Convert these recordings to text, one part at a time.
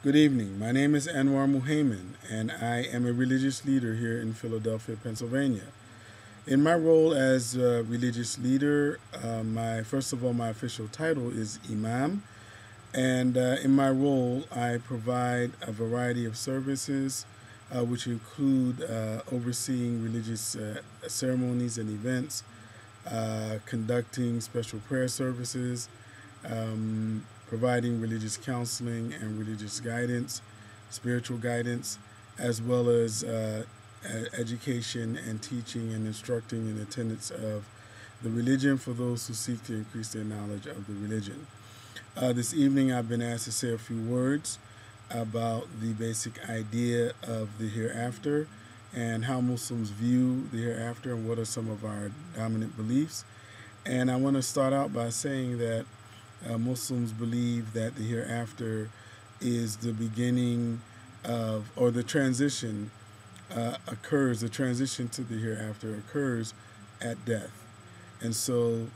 Good evening. My name is Anwar Muhaymin, and I am a religious leader here in Philadelphia, Pennsylvania. In my role as a religious leader, my first of all, my official title is Imam, and in my role, I provide a variety of services, which include overseeing religious ceremonies and events, conducting special prayer services, providing religious counseling and religious guidance, spiritual guidance, as well as education and teaching and instructing in the tenets of the religion for those who seek to increase their knowledge of the religion. This evening, I've been asked to say a few words about the basic idea of the hereafter and how Muslims view the hereafter and what are some of our dominant beliefs. And I want to start out by saying that Muslims believe that the hereafter is the beginning of, or the transition the transition to the hereafter occurs at death. And so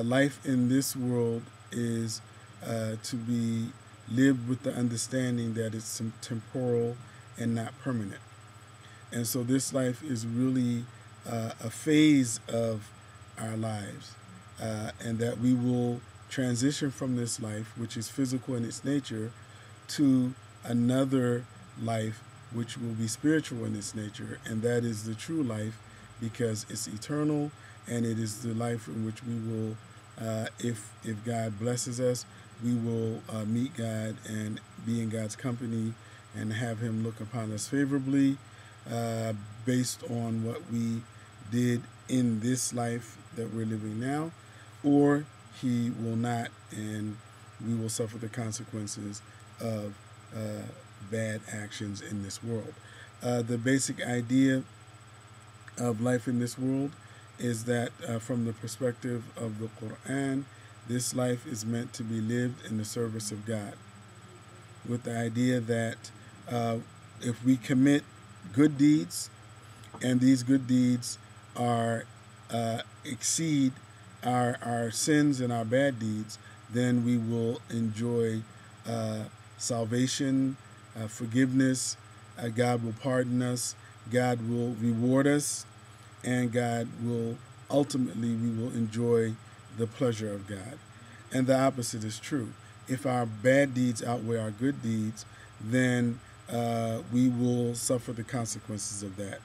life in this world is to be lived with the understanding that it's temporal and not permanent. And so this life is really a phase of our lives, and that we will transition from this life, which is physical in its nature, to another life, which will be spiritual in its nature, and that is the true life because it's eternal, and it is the life in which we will, if God blesses us, we will meet God and be in God's company and have Him look upon us favorably based on what we did in this life that we're living now, or He will not, and we will suffer the consequences of bad actions in this world. The basic idea of life in this world is that from the perspective of the Quran, this life is meant to be lived in the service of God, with the idea that if we commit good deeds, and these good deeds are exceed our sins and our bad deeds, then we will enjoy salvation, forgiveness. God will pardon us. God will reward us, and God will ultimately we will enjoy the pleasure of God. And the opposite is true. If our bad deeds outweigh our good deeds, then we will suffer the consequences of that.